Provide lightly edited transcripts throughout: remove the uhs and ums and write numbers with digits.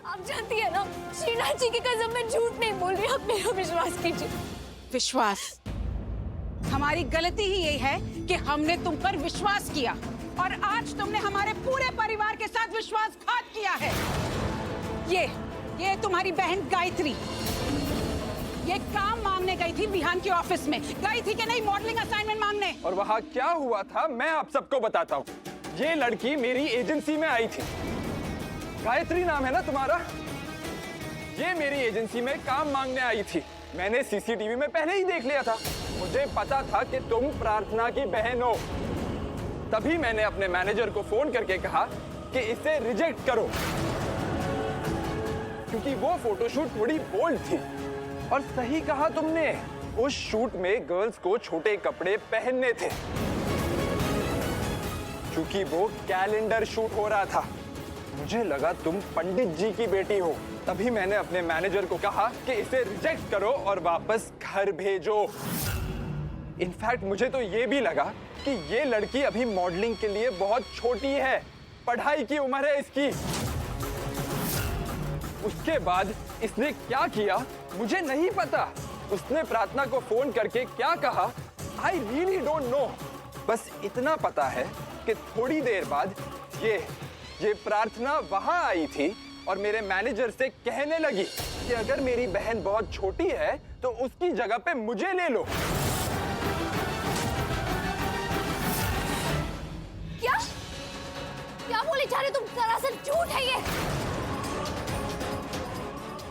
आप जानती है ना, श्रीनाथ जी की कसम मैं झूठ नहीं बोल रही, आप मेरा विश्वास कीजिए। विश्वास? हमारी गलती ही यही है कि हमने तुम पर विश्वास किया और आज तुमने हमारे पूरे परिवार के साथ विश्वासघात किया है। ये तुम्हारी बहन गायत्री, ये काम मांगने गई थी विहान के ऑफिस में, गई थी कि नहीं मॉडलिंग असाइनमेंट मांगने? और वहाँ क्या हुआ था मैं आप सबको बताता हूँ। ये लड़की मेरी एजेंसी में आई थी। गायत्री नाम है ना तुम्हारा? ये मेरी एजेंसी में काम मांगने आई थी। मैंने सीसीटीवी में पहले ही देख लिया था। मुझे पता था कि तुम प्रार्थना की बहन हो। तभी मैंने अपने मैनेजर को फोन करके कहा कि इसे रिजेक्ट करो, क्योंकि वो फोटोशूट थोड़ी बोल्ड थी। और सही कहा तुमने, उस शूट में गर्ल्स को छोटे कपड़े पहनने थे, क्योंकि वो कैलेंडर शूट हो रहा था। मुझे लगा तुम पंडित जी की बेटी हो। तभी मैंने अपने मैनेजर को कहा कि इसे रिजेक्ट करो और वापस घर भेजो। इनफैक्ट मुझे तो ये भी लगा कि ये लड़की अभी मॉडलिंग के लिए बहुत छोटी है, पढ़ाई की उम्र है इसकी। उसके बाद इसने क्या किया मुझे नहीं पता। उसने प्रार्थना को फोन करके क्या कहा, आई रियली डोंट नो। बस इतना पता है कि थोड़ी देर बाद ये प्रार्थना वहां आई थी और मेरे मैनेजर से कहने लगी कि अगर मेरी बहन बहुत छोटी है तो उसकी जगह पे मुझे ले लो। क्या बोले जा रहे हो तुम? सरासर झूठ है ये।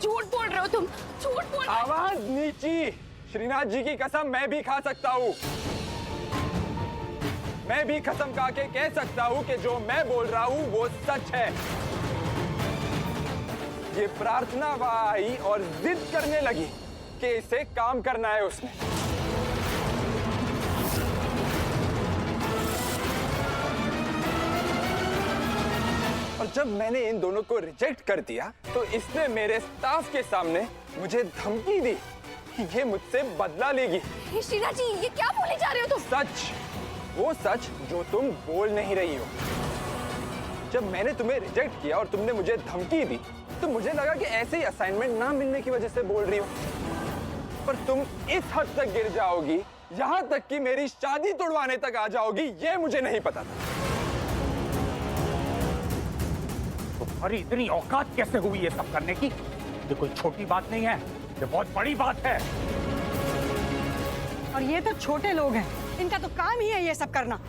झूठ बोल रहे हो तुम, झूठ बोल रहे हो। आवाज नीची। श्रीनाथ जी की कसम मैं भी खा सकता हूँ। मैं भी कसम खा के कह सकता हूँ कि जो मैं बोल रहा हूँ वो सच है। ये प्रार्थना वहां आई और जिद करने लगी कि इसे काम करना है उसने। और जब मैंने इन दोनों को रिजेक्ट कर दिया तो इसने मेरे स्टाफ के सामने मुझे धमकी दी कि ये मुझसे बदला लेगी। श्रीनाथ जी ये क्या बोले जा रहे हो तुम? सच, वो सच जो तुम बोल नहीं रही हो। जब मैंने तुम्हें रिजेक्ट किया और तुमने मुझे धमकी दी तो मुझे लगा कि ऐसे ही असाइनमेंट ना मिलने की वजह से बोल रही हो, पर तुम इस हद तक गिर जाओगी, यहाँ तक कि मेरी शादी तोड़वाने तक आ जाओगी, ये मुझे नहीं पता था। तुम्हारी इतनी औकात कैसे हुई ये सब करने की? ये कोई छोटी बात नहीं है, ये बहुत बड़ी बात है। और ये तो छोटे लोग हैं, इनका तो काम ही है ये सब करना।